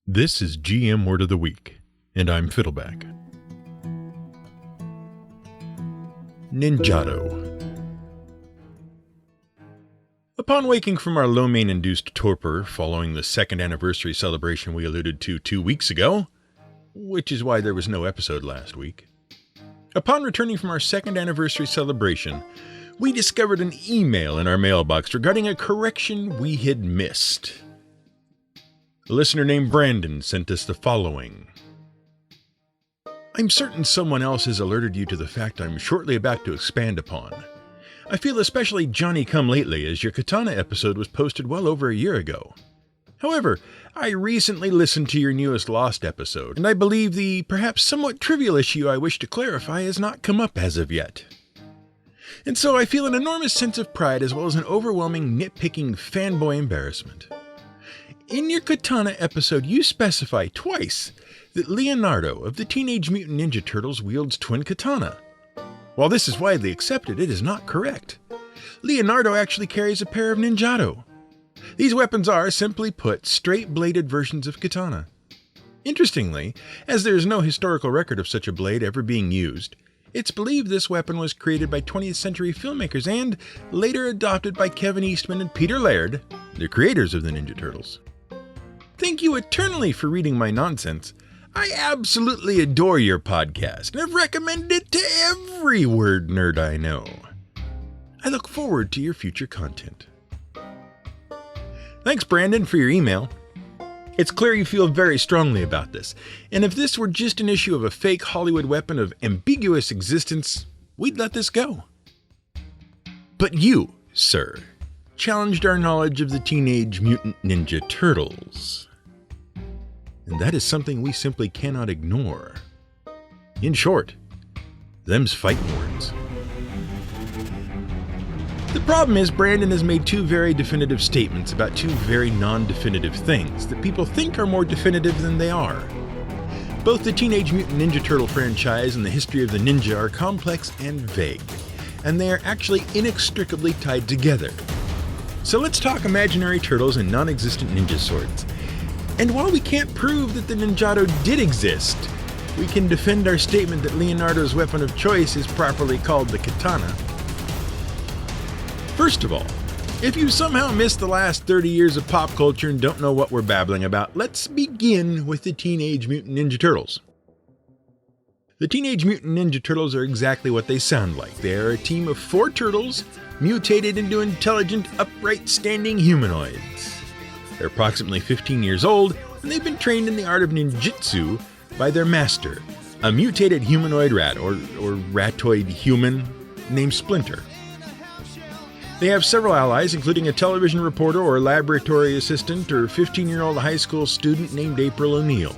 This is GM Word of the Week, and I'm Fiddleback. Ninjato. Upon waking from our lo mein-induced torpor following the second anniversary celebration we alluded to 2 weeks ago, which is why there was no episode last week, upon returning from our second anniversary celebration, we discovered an email in our mailbox regarding a correction we had missed. A listener named Brandon sent us the following. I'm certain someone else has alerted you to the fact I'm shortly about to expand upon. I feel especially Johnny-come-lately as your Katana episode was posted well over a year ago. However, I recently listened to your newest Lost episode, and I believe the perhaps somewhat trivial issue I wish to clarify has not come up as of yet. And so I feel an enormous sense of pride as well as an overwhelming nitpicking fanboy embarrassment. In your Katana episode, you specify twice that Leonardo of the Teenage Mutant Ninja Turtles wields twin katana. While this is widely accepted, it is not correct. Leonardo actually carries a pair of Ninjato. These weapons are, simply put, straight-bladed versions of katana. Interestingly, as there is no historical record of such a blade ever being used, it's believed this weapon was created by 20th century filmmakers and later adopted by Kevin Eastman and Peter Laird, the creators of the Ninja Turtles. Thank you eternally for reading my nonsense. I absolutely adore your podcast and have recommended it to every word nerd I know. I look forward to your future content. Thanks, Brandon, for your email. It's clear you feel very strongly about this, and if this were just an issue of a fake Hollywood weapon of ambiguous existence, we'd let this go. But you, sir, challenged our knowledge of the Teenage Mutant Ninja Turtles. And that is something we simply cannot ignore. In short, them's fighting words. The problem is Brandon has made two very definitive statements about two very non-definitive things that people think are more definitive than they are. Both the Teenage Mutant Ninja Turtle franchise and the history of the ninja are complex and vague, and they are actually inextricably tied together. So let's talk imaginary turtles and non-existent ninja swords. And while we can't prove that the Ninjato did exist, we can defend our statement that Leonardo's weapon of choice is properly called the katana. First of all, if you somehow missed the last 30 years of pop culture and don't know what we're babbling about, let's begin with the Teenage Mutant Ninja Turtles. The Teenage Mutant Ninja Turtles are exactly what they sound like. They are a team of 4 turtles mutated into intelligent, upright, standing humanoids. They're approximately 15 years old, and they've been trained in the art of ninjutsu by their master, a mutated humanoid rat, or ratoid human, named Splinter. They have several allies, including a television reporter or laboratory assistant or 15-year-old high school student named April O'Neil.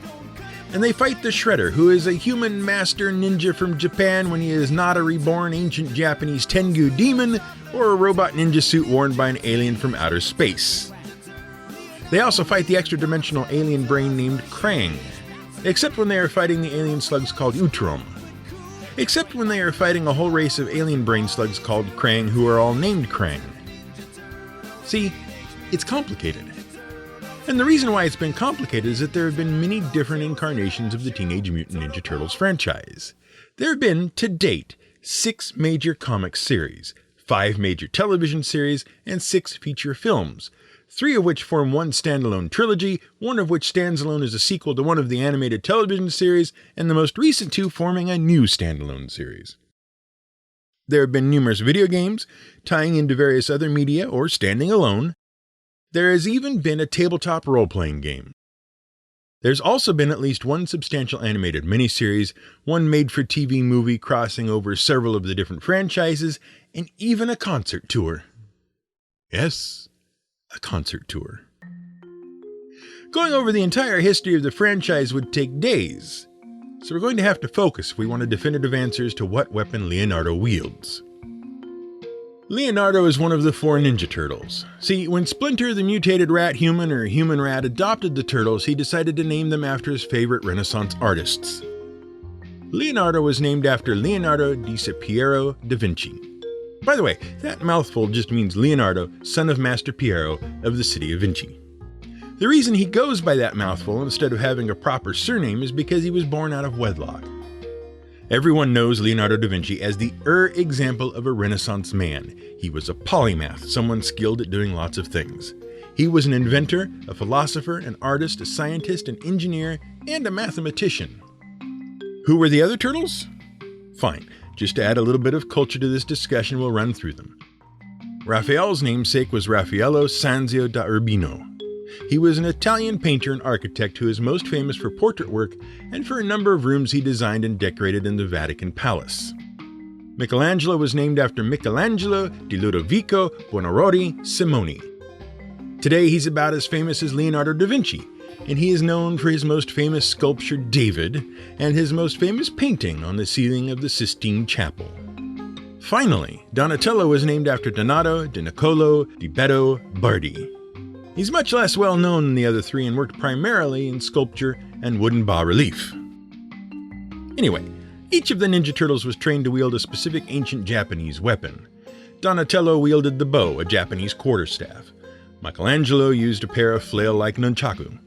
And they fight the Shredder, who is a human master ninja from Japan when he is not a reborn ancient Japanese Tengu demon or a robot ninja suit worn by an alien from outer space. They also fight the extra-dimensional alien brain named Krang, except when they are fighting the alien slugs called Utrom. Except when they are fighting a whole race of alien brain slugs called Krang who are all named Krang. See, it's complicated. And the reason why it's been complicated is that there have been many different incarnations of the Teenage Mutant Ninja Turtles franchise. There have been, to date, 6 major comic series, 5 major television series, and 6 feature films, 3 of which form one standalone trilogy, 1 of which stands alone as a sequel to one of the animated television series, and the most recent 2 forming a new standalone series. There have been numerous video games, tying into various other media or standing alone. There has even been a tabletop role-playing game. There's also been at least 1 substantial animated miniseries, 1 made-for-TV movie crossing over several of the different franchises, and even a concert tour. Yes, a concert tour. Going over the entire history of the franchise would take days, so we're going to have to focus if we want a definitive answer as to what weapon Leonardo wields. Leonardo is one of the 4 Ninja Turtles. See, when Splinter, the mutated rat human or human rat, adopted the turtles, he decided to name them after his favorite Renaissance artists. Leonardo was named after Leonardo di Piero da Vinci. By the way, that mouthful just means Leonardo, son of Master Piero of the city of Vinci. The reason he goes by that mouthful instead of having a proper surname is because he was born out of wedlock. Everyone knows Leonardo da Vinci as the example of a Renaissance man. He was a polymath, someone skilled at doing lots of things. He was an inventor, a philosopher, an artist, a scientist, an engineer, and a mathematician. Who were the other turtles? Fine, just to add a little bit of culture to this discussion, we'll run through them. Raphael's namesake was Raffaello Sanzio da Urbino. He was an Italian painter and architect who is most famous for portrait work and for a number of rooms he designed and decorated in the Vatican Palace. Michelangelo was named after Michelangelo di Ludovico Buonarroti Simoni. Today he's about as famous as Leonardo da Vinci, and he is known for his most famous sculpture David and his most famous painting on the ceiling of the Sistine Chapel. Finally, Donatello was named after Donato di Niccolo di Beddo Bardi. He's much less well known than the other three and worked primarily in sculpture and wooden bas-relief. Anyway, each of the Ninja Turtles was trained to wield a specific ancient Japanese weapon. Donatello wielded the bow, a Japanese quarterstaff. Michelangelo used a pair of flail-like nunchaku.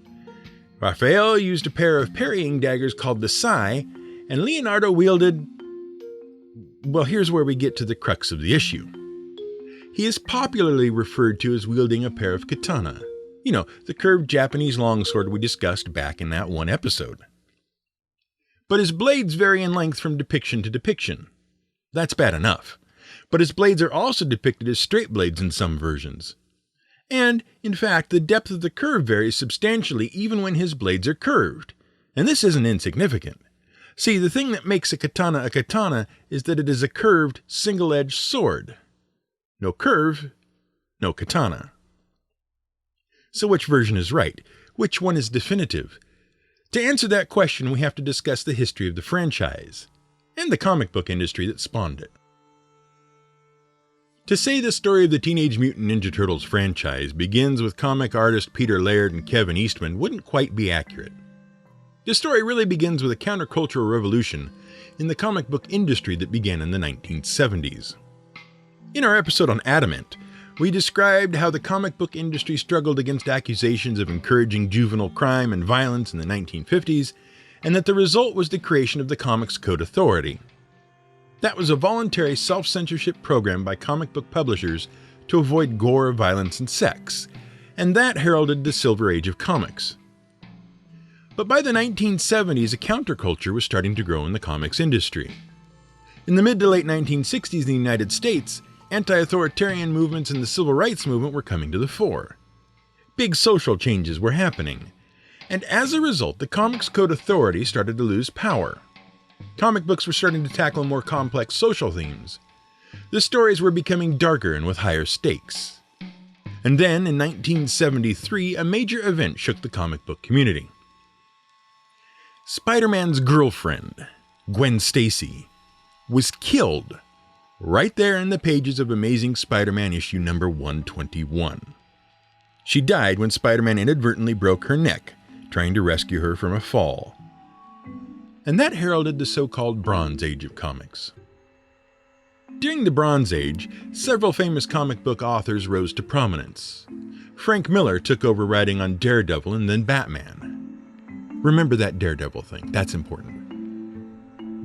Raphael used a pair of parrying daggers called the sai, and Leonardo wielded... Well, here's where we get to the crux of the issue. He is popularly referred to as wielding a pair of katana. You know, the curved Japanese longsword we discussed back in that one episode. But his blades vary in length from depiction to depiction. That's bad enough. But his blades are also depicted as straight blades in some versions. And, in fact, the depth of the curve varies substantially even when his blades are curved. And this isn't insignificant. See, the thing that makes a katana is that it is a curved, single-edged sword. No curve, no katana. So which version is right? Which one is definitive? To answer that question, we have to discuss the history of the franchise, and the comic book industry that spawned it. To say the story of the Teenage Mutant Ninja Turtles franchise begins with comic artist Peter Laird and Kevin Eastman wouldn't quite be accurate. The story really begins with a countercultural revolution in the comic book industry that began in the 1970s. In our episode on Adamant, we described how the comic book industry struggled against accusations of encouraging juvenile crime and violence in the 1950s, and that the result was the creation of the Comics Code Authority. That was a voluntary self-censorship program by comic book publishers to avoid gore, violence, and sex, and that heralded the Silver Age of comics. But by the 1970s, a counterculture was starting to grow in the comics industry. In the mid to late 1960s in the United States, anti-authoritarian movements and the civil rights movement were coming to the fore. Big social changes were happening, and as a result, the Comics Code Authority started to lose power. Comic books were starting to tackle more complex social themes. The stories were becoming darker and with higher stakes. And then, in 1973, a major event shook the comic book community. Spider-Man's girlfriend, Gwen Stacy, was killed right there in the pages of Amazing Spider-Man issue number 121. She died when Spider-Man inadvertently broke her neck, trying to rescue her from a fall. And that heralded the so-called Bronze Age of comics. During the Bronze Age, several famous comic book authors rose to prominence. Frank Miller took over writing on Daredevil and then Batman. Remember that Daredevil thing, that's important.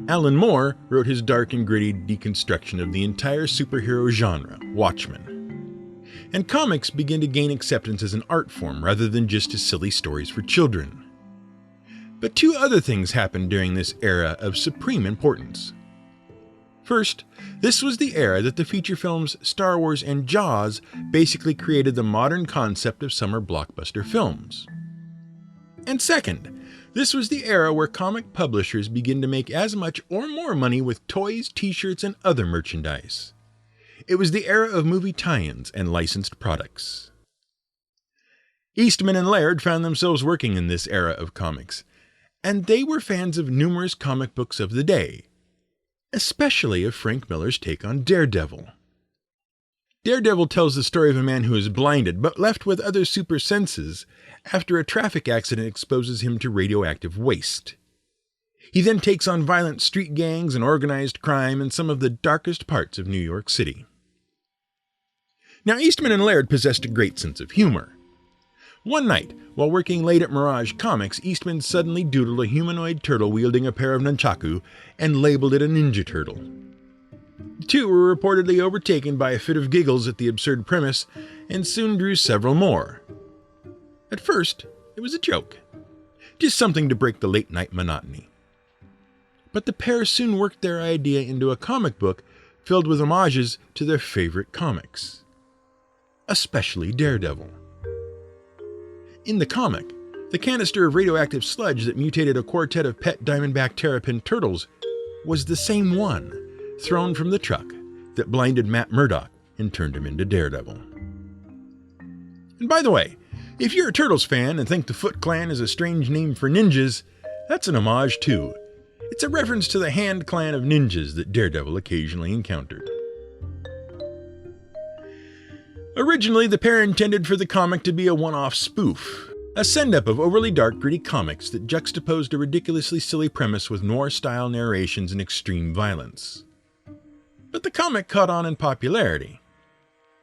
Alan Moore wrote his dark and gritty deconstruction of the entire superhero genre, Watchmen. And comics began to gain acceptance as an art form rather than just as silly stories for children. But two other things happened during this era of supreme importance. First, this was the era that the feature films Star Wars and Jaws basically created the modern concept of summer blockbuster films. And second, this was the era where comic publishers began to make as much or more money with toys, t-shirts, and other merchandise. It was the era of movie tie-ins and licensed products. Eastman and Laird found themselves working in this era of comics, and they were fans of numerous comic books of the day, especially of Frank Miller's take on Daredevil. Daredevil tells the story of a man who is blinded but left with other super senses after a traffic accident exposes him to radioactive waste. He then takes on violent street gangs and organized crime in some of the darkest parts of New York City. Now, Eastman and Laird possessed a great sense of humor. One night, while working late at Mirage Comics, Eastman suddenly doodled a humanoid turtle wielding a pair of nunchaku and labeled it a Ninja Turtle. The two were reportedly overtaken by a fit of giggles at the absurd premise and soon drew several more. At first, it was a joke, just something to break the late-night monotony. But the pair soon worked their idea into a comic book filled with homages to their favorite comics, especially Daredevil. In the comic, the canister of radioactive sludge that mutated a quartet of pet diamondback terrapin turtles was the same one thrown from the truck that blinded Matt Murdock and turned him into Daredevil. And by the way, if you're a Turtles fan and think the Foot Clan is a strange name for ninjas, that's an homage too. It's a reference to the Hand Clan of ninjas that Daredevil occasionally encountered. Originally, the pair intended for the comic to be a one-off spoof, a send-up of overly dark, gritty comics that juxtaposed a ridiculously silly premise with noir-style narrations and extreme violence. But the comic caught on in popularity.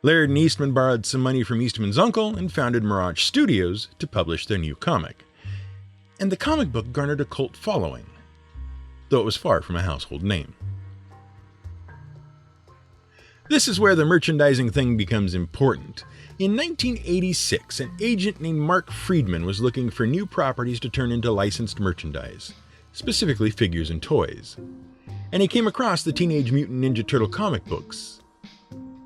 Laird and Eastman borrowed some money from Eastman's uncle and founded Mirage Studios to publish their new comic. And the comic book garnered a cult following, though it was far from a household name. This is where the merchandising thing becomes important. In 1986, an agent named Mark Friedman was looking for new properties to turn into licensed merchandise, specifically figures and toys. And he came across the Teenage Mutant Ninja Turtle comic books.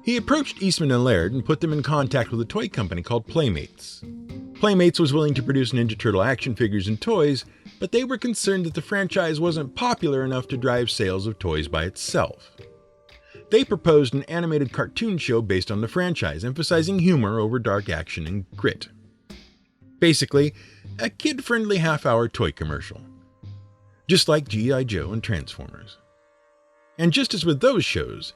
He approached Eastman and Laird and put them in contact with a toy company called Playmates. Playmates was willing to produce Ninja Turtle action figures and toys, but they were concerned that the franchise wasn't popular enough to drive sales of toys by itself. They proposed an animated cartoon show based on the franchise, emphasizing humor over dark action and grit. Basically, a kid-friendly half-hour toy commercial. Just like G.I. Joe and Transformers. And just as with those shows,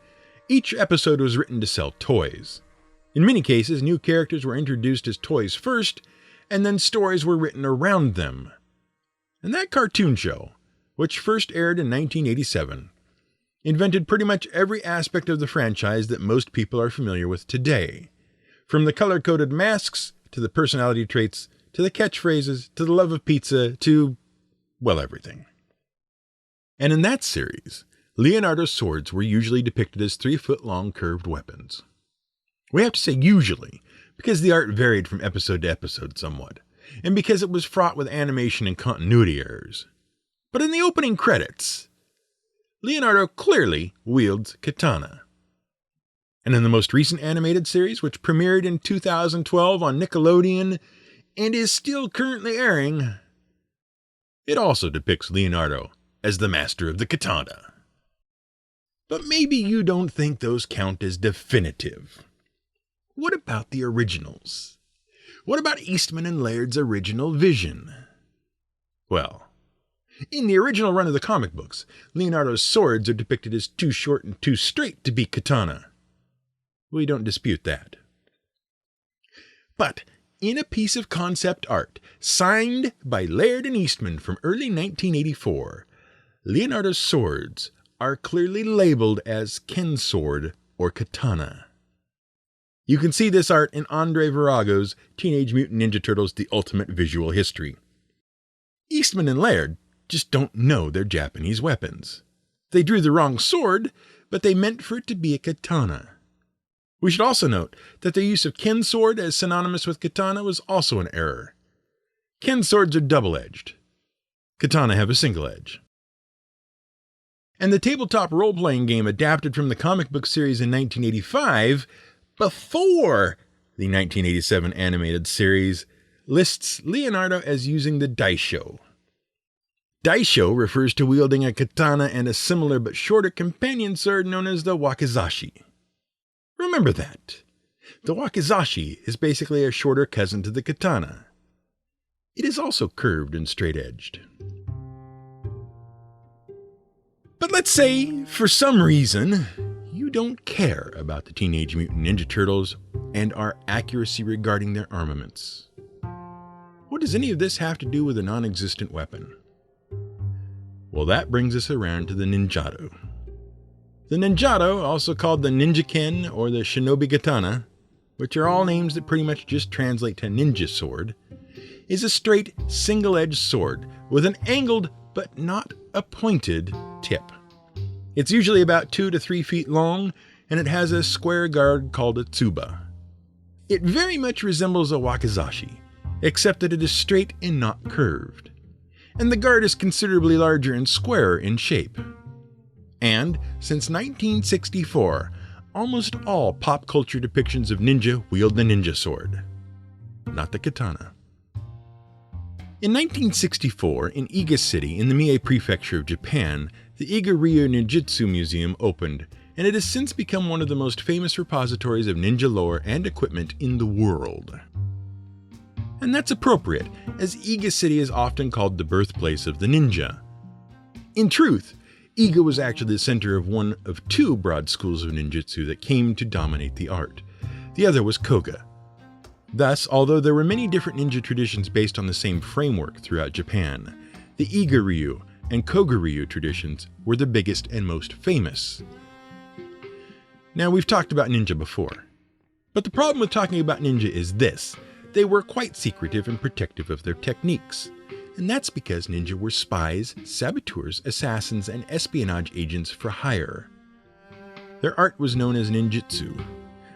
each episode was written to sell toys. In many cases, new characters were introduced as toys first, and then stories were written around them. And that cartoon show, which first aired in 1987, invented pretty much every aspect of the franchise that most people are familiar with today. From the color-coded masks, to the personality traits, to the catchphrases, to the love of pizza, to, well, everything. And in that series, Leonardo's swords were usually depicted as 3-foot-long curved weapons. We have to say usually, because the art varied from episode to episode somewhat, and because it was fraught with animation and continuity errors. But in the opening credits, Leonardo clearly wields katana. And in the most recent animated series, which premiered in 2012 on Nickelodeon and is still currently airing, it also depicts Leonardo as the master of the katana. But maybe you don't think those count as definitive. What about the originals? What about Eastman and Laird's original vision? Well, in the original run of the comic books, Leonardo's swords are depicted as too short and too straight to be katana. We don't dispute that. But in a piece of concept art signed by Laird and Eastman from early 1984, Leonardo's swords are clearly labeled as Ken sword or katana. You can see this art in Andre Virago's Teenage Mutant Ninja Turtles: The Ultimate Visual History. Eastman and Laird just don't know their Japanese weapons. They drew the wrong sword, but they meant for it to be a katana. We should also note that their use of Ken sword as synonymous with katana was also an error. Ken swords are double-edged. Katana have a single edge. And the tabletop role-playing game adapted from the comic book series in 1985, before the 1987 animated series, lists Leonardo as using the daisho. Daisho refers to wielding a katana and a similar but shorter companion sword known as the wakizashi. Remember that. The wakizashi is basically a shorter cousin to the katana. It is also curved and straight-edged. But let's say, for some reason, you don't care about the Teenage Mutant Ninja Turtles and our accuracy regarding their armaments. What does any of this have to do with a non-existent weapon? Well, that brings us around to the Ninjato. The Ninjato, also called the Ninja Ken or the Shinobi Katana, which are all names that pretty much just translate to ninja sword, is a straight, single-edged sword with an angled but not a pointed tip. It's usually about 2 to 3 feet long, and it has a square guard called a tsuba. It very much resembles a wakizashi, except that it is straight and not curved, and the guard is considerably larger and squarer in shape. And since 1964, almost all pop culture depictions of ninja wield the ninja sword, not the katana. In 1964, in Iga City in the Mie Prefecture of Japan, the Iga Ryu Ninjutsu Museum opened, and it has since become one of the most famous repositories of ninja lore and equipment in the world. And that's appropriate, as Iga City is often called the birthplace of the ninja. In truth, Iga was actually the center of one of 2 broad schools of ninjutsu that came to dominate the art. The other was Koga. Thus, although there were many different ninja traditions based on the same framework throughout Japan, the Iga Ryu and Koga Ryu traditions were the biggest and most famous. Now, we've talked about ninja before, but the problem with talking about ninja is this: they were quite secretive and protective of their techniques. And that's because ninja were spies, saboteurs, assassins, and espionage agents for hire. Their art was known as ninjutsu,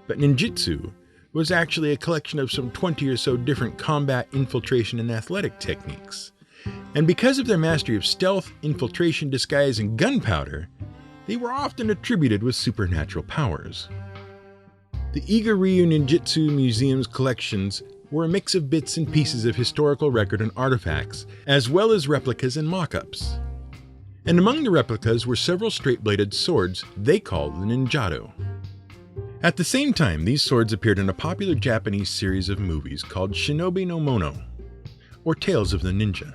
but ninjutsu was actually a collection of some 20 or so different combat, infiltration, and athletic techniques. And because of their mastery of stealth, infiltration, disguise, and gunpowder, they were often attributed with supernatural powers. The Iga Ryu Ninjutsu Museum's collections were a mix of bits and pieces of historical record and artifacts, as well as replicas and mock-ups. And among the replicas were several straight-bladed swords they called the Ninjato. At the same time, these swords appeared in a popular Japanese series of movies called Shinobi no Mono, or Tales of the Ninja.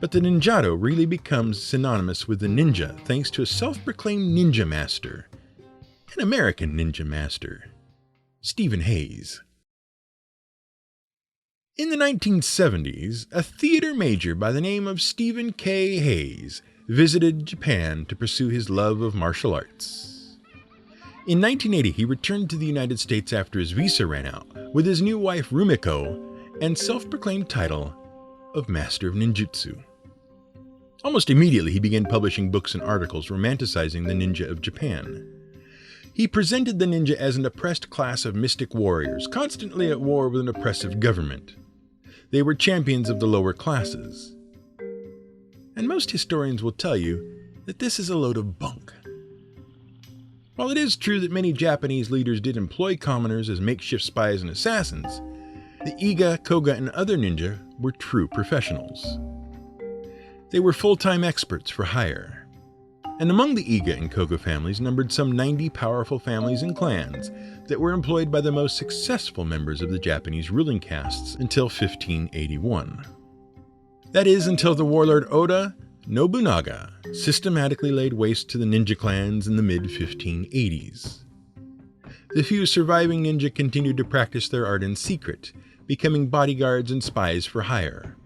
But the Ninjato really becomes synonymous with the ninja thanks to a self-proclaimed ninja master, an American ninja master, Stephen Hayes. In the 1970s, a theater major by the name of Stephen K. Hayes visited Japan to pursue his love of martial arts. In 1980, he returned to the United States after his visa ran out with his new wife Rumiko and self-proclaimed title of Master of Ninjutsu. Almost immediately, he began publishing books and articles romanticizing the ninja of Japan. He presented the ninja as an oppressed class of mystic warriors, constantly at war with an oppressive government. They were champions of the lower classes. And most historians will tell you that this is a load of bunk. While it is true that many Japanese leaders did employ commoners as makeshift spies and assassins, the Iga, Koga, and other ninja were true professionals. They were full-time experts for hire. And among the Iga and Koga families numbered some 90 powerful families and clans that were employed by the most successful members of the Japanese ruling castes until 1581. That is, until the warlord Oda Nobunaga systematically laid waste to the ninja clans in the mid-1580s. The few surviving ninja continued to practice their art in secret, becoming bodyguards and spies for hire.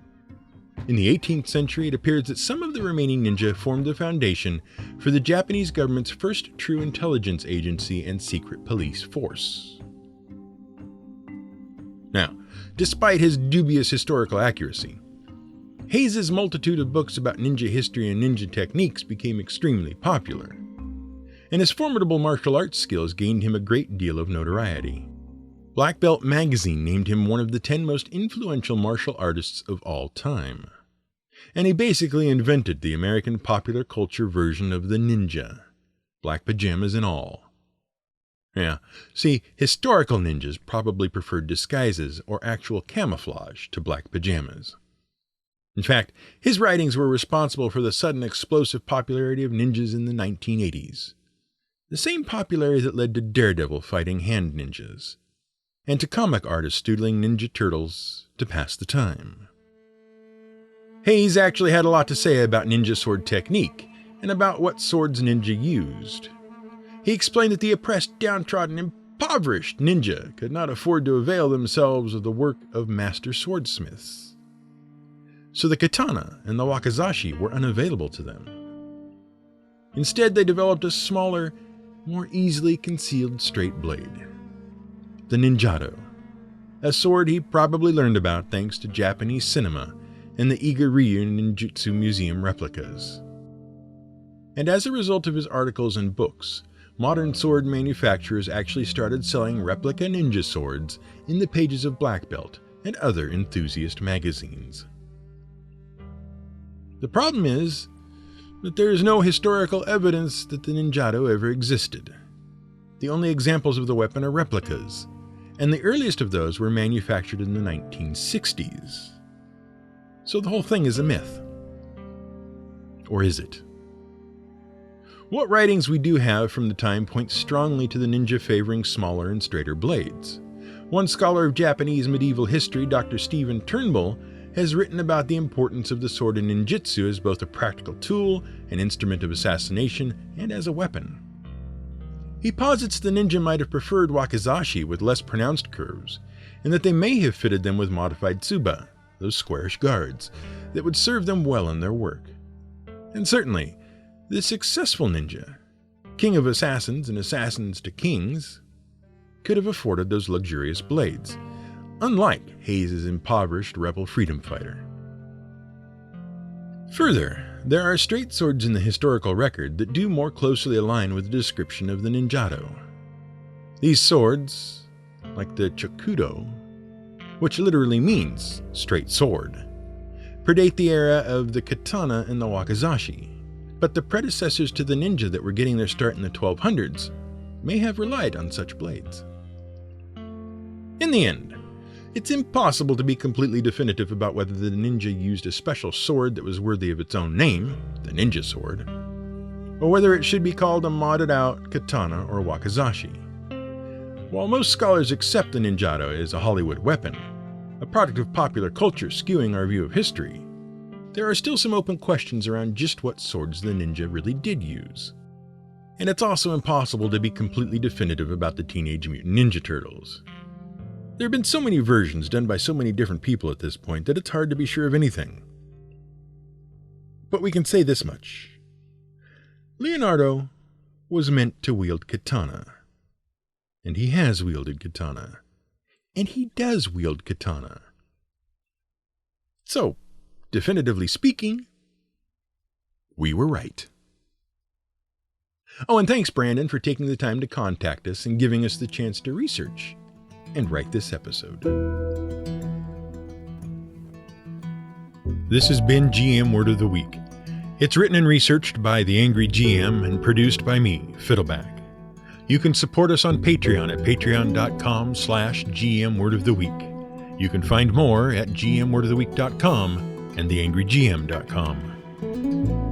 In the 18th century, it appears that some of the remaining ninja formed the foundation for the Japanese government's first true intelligence agency and secret police force. Now, despite his dubious historical accuracy, Hayes' multitude of books about ninja history and ninja techniques became extremely popular, and his formidable martial arts skills gained him a great deal of notoriety. Black Belt magazine named him one of the 10 most influential martial artists of all time, and he basically invented the American popular culture version of the ninja, black pajamas and all. Yeah, see, historical ninjas probably preferred disguises or actual camouflage to black pajamas. In fact, his writings were responsible for the sudden explosive popularity of ninjas in the 1980s. The same popularity that led to Daredevil fighting hand ninjas, and to comic artists doodling Ninja Turtles to pass the time. Hayes actually had a lot to say about ninja sword technique, and about what swords ninja used. He explained that the oppressed, downtrodden, impoverished ninja could not afford to avail themselves of the work of master swordsmiths. So the katana and the wakizashi were unavailable to them. Instead, they developed a smaller, more easily concealed straight blade. the Ninjato, a sword he probably learned about thanks to Japanese cinema and the Iga-ryu ninjutsu museum replicas. And as a result of his articles and books, modern sword manufacturers actually started selling replica ninja swords in the pages of Black Belt and other enthusiast magazines. The problem is that there is no historical evidence that the Ninjato ever existed. The only examples of the weapon are replicas, and the earliest of those were manufactured in the 1960s. So the whole thing is a myth. Or is it? What writings we do have from the time point strongly to the ninja favoring smaller and straighter blades. One scholar of Japanese medieval history, Dr. Stephen Turnbull, has written about the importance of the sword in ninjutsu as both a practical tool, an instrument of assassination, and as a weapon. He posits the ninja might have preferred wakizashi with less pronounced curves, and that they may have fitted them with modified tsuba, those squarish guards, that would serve them well in their work. And certainly, the successful ninja, king of assassins and assassins to kings, could have afforded those luxurious blades, unlike Hayes' impoverished rebel freedom fighter. Further, there are straight swords in the historical record that do more closely align with the description of the Ninjato. These swords, like the chokudo, which literally means straight sword, predate the era of the katana and the wakizashi, but the predecessors to the ninja that were getting their start in the 1200s may have relied on such blades. In the end, it's impossible to be completely definitive about whether the ninja used a special sword that was worthy of its own name, the ninja sword, or whether it should be called a modded out katana or wakizashi. While most scholars accept the Ninjato as a Hollywood weapon, a product of popular culture skewing our view of history, there are still some open questions around just what swords the ninja really did use. And it's also impossible to be completely definitive about the Teenage Mutant Ninja Turtles. There have been so many versions done by so many different people at this point that it's hard to be sure of anything. But we can say this much. Leonardo was meant to wield katana. And he has wielded katana. And he does wield katana. So, definitively speaking, we were right. Oh, and thanks, Brandon, for taking the time to contact us and giving us the chance to research and write this episode. This has been GM Word of the Week. It's written and researched by The Angry GM and produced by me, Fiddleback. You can support us on Patreon at patreon.com/GMWordOfTheWeek. You can find more at gmwordoftheweek.com and theangrygm.com.